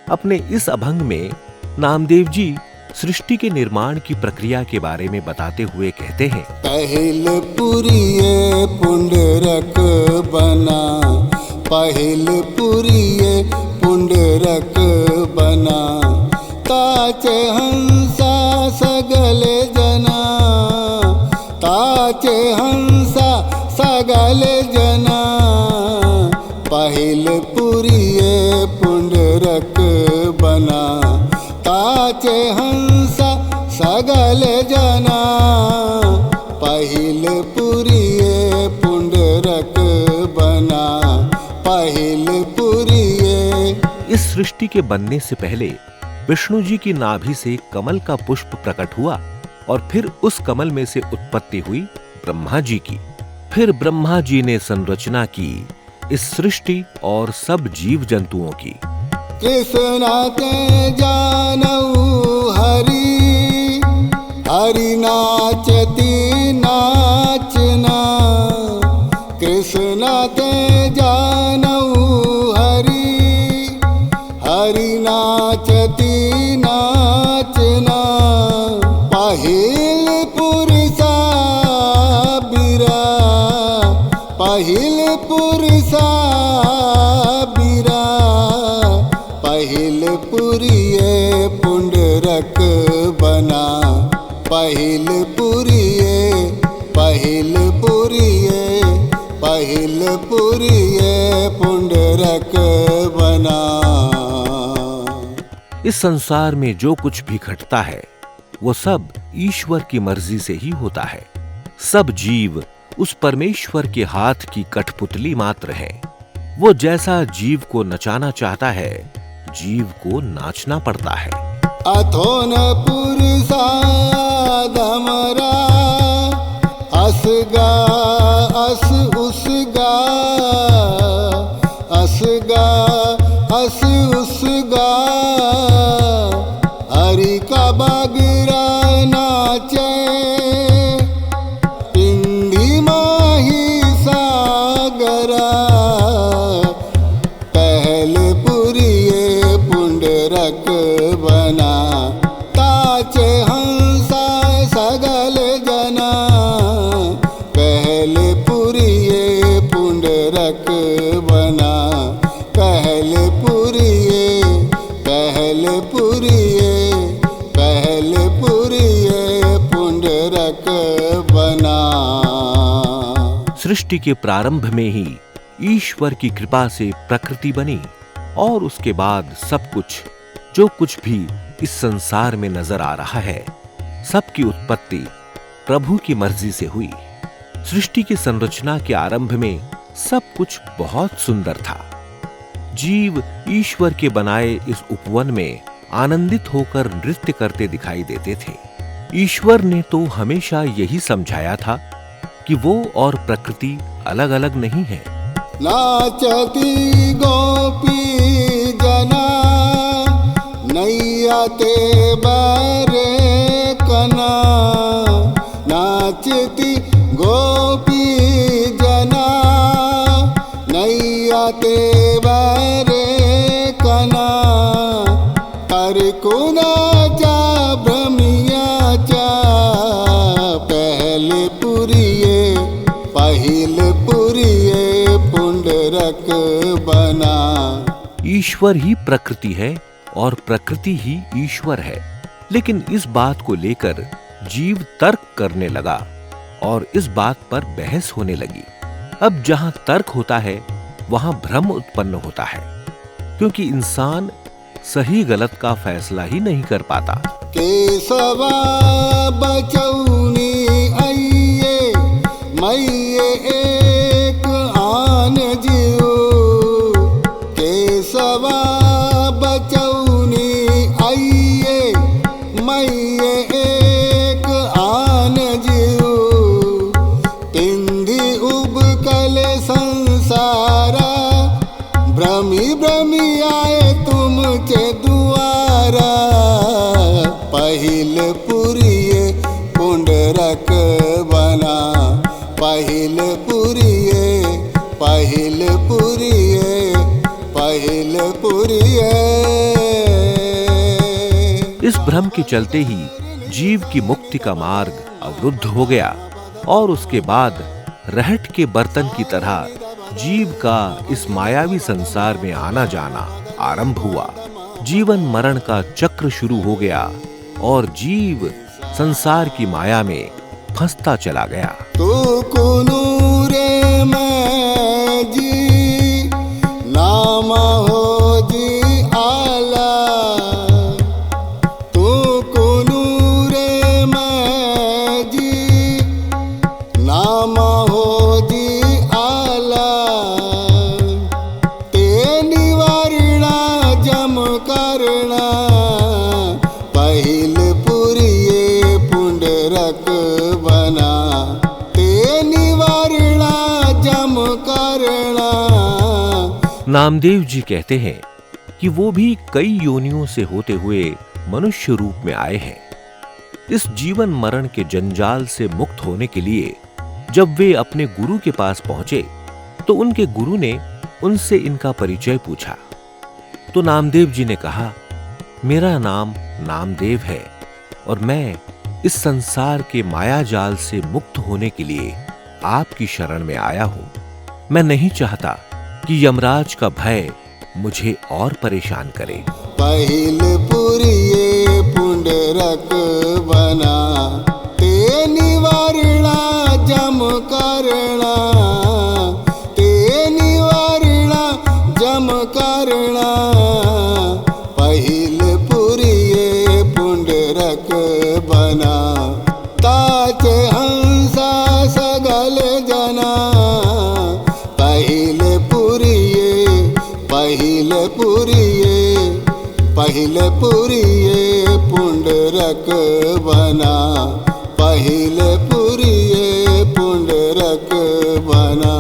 अपने इस अभंग में नामदेव जी सृष्टि के निर्माण की प्रक्रिया के बारे में बताते हुए कहते हैं, पहिल पुरिये पुंडरक बना, पहिल पुरिये पुंडरक बना, ताचे हंसा सगल जना, ताचे हंसा सगल जना, पहिल पुरिये पुंडरक बना, ताचे हंसा सगल जना, पहिल पुरिये पुंडरक बना, पहिल पुरिये। इस सृष्टि के बनने से पहले विष्णु जी की नाभि से कमल का पुष्प प्रकट हुआ और फिर उस कमल में से उत्पत्ति हुई ब्रह्मा जी की। फिर ब्रह्मा जी ने संरचना की इस सृष्टि और सब जीव जंतुओं की। कृष्ण ते जानऊ हरि, हरि नाचती नाचना, कृष्ण ते जानऊ हरि, हरि नाचती नाचना, पहिल पुरुषा बिरा, पहिल पुरुषा बिरा, पहिल पुरिये पुंडरक बना, पहिल पुरिये, पहिल पुरिये, पहिल पुरिये पुंडरक बना। इस संसार में जो कुछ भी घटता है वो सब ईश्वर की मर्जी से ही होता है। सब जीव उस परमेश्वर के हाथ की कठपुतली मात्र है। वो जैसा जीव को नचाना चाहता है, जीव को नाचना पड़ता है। अथोन पुरुषा धमरा, असगा अस उसगा, असगा अस उसगा, हरि का बागरा नाचे, पिंडी माही सागरा, पहल पुरिये पुंडरक बना, ताचे हंसा सगल जना, पहल पुरिये पुंडरक बना, पहल पुरिये, पहल पुरिये, पहल पुरिये पुंडरक बना। सृष्टि के प्रारंभ में ही ईश्वर की कृपा से प्रकृति बनी और उसके बाद सब कुछ जो कुछ भी इस संसार में नजर आ रहा है, सबकी उत्पत्ति प्रभु की मर्जी से हुई। सृष्टि की संरचना के आरंभ में सब कुछ बहुत सुंदर था। जीव ईश्वर के बनाए इस उपवन में आनंदित होकर नृत्य करते दिखाई देते थे। ईश्वर ने तो हमेशा यही समझाया था कि वो और प्रकृति अलग अलग नहीं है। नाचती गोपी जना, नैया ते बारे कना, नाचती गोपी जना, नैया ते बारे कना, कर कुना चा भ्रमिया चा, पहल पुरिये, पहिल पुरिये पुंडरक बना। ईश्वर ही प्रकृति है और प्रकृति ही ईश्वर है, लेकिन इस बात को लेकर जीव तर्क करने लगा और इस बात पर बहस होने लगी। अब जहां तर्क होता है वहां भ्रम उत्पन्न होता है, क्योंकि इंसान सही गलत का फैसला ही नहीं कर पाता। केशवा बचौनी आइये, मैये एक आन जियो, केशवा बचौनी आइये, मैये एक आन जियो, पिंडी उबकल संसारा, भ्रमी भ्रमी आए तुमचे दुआरा, पहिल पुरिये पुंडरक बना, पहिल पुरिये, पहिल पुरिये, पहिल पुरिये। भ्रम के चलते ही जीव की मुक्ति का मार्ग अवरुद्ध हो गया और उसके बाद रहट के बर्तन की तरह जीव का इस मायावी संसार में आना जाना आरंभ हुआ। जीवन मरण का चक्र शुरू हो गया और जीव संसार की माया में फंसता चला गया। तू कुनू रे मैं जी नाम हो जी आला, तू कुनू रे मैं जी नाम हो जी आला, ते निवारणा जम करना पहिल पुरिये पुंडरक बना, ते निवारणा जम करना। नामदेव जी कहते हैं कि वो भी कई योनियों से होते हुए मनुष्य रूप में आए हैं। इस जीवन मरण के जंजाल से मुक्त होने के लिए जब वे अपने गुरु के पास पहुंचे तो उनके गुरु ने उनसे इनका परिचय पूछा। तो नामदेव जी ने कहा, मेरा नाम नामदेव है और मैं इस संसार के माया जाल से मुक्त होने के लिए आपकी शरण में आया हूं। मैं नहीं चाहता कि यमराज का भय मुझे और परेशान करे। पहिल पुरिये पुंडरक बना, ते निवारणा जम करना, ते निवारणा जम करना। पहिल पुरिये पुंडरक बना, ताच हंसा सगल जना। पहिल पुरिये, पहिल पुरिये, पहिल पुरिये पुंडरक बना, पहिल पुरिये पुंडरक बना।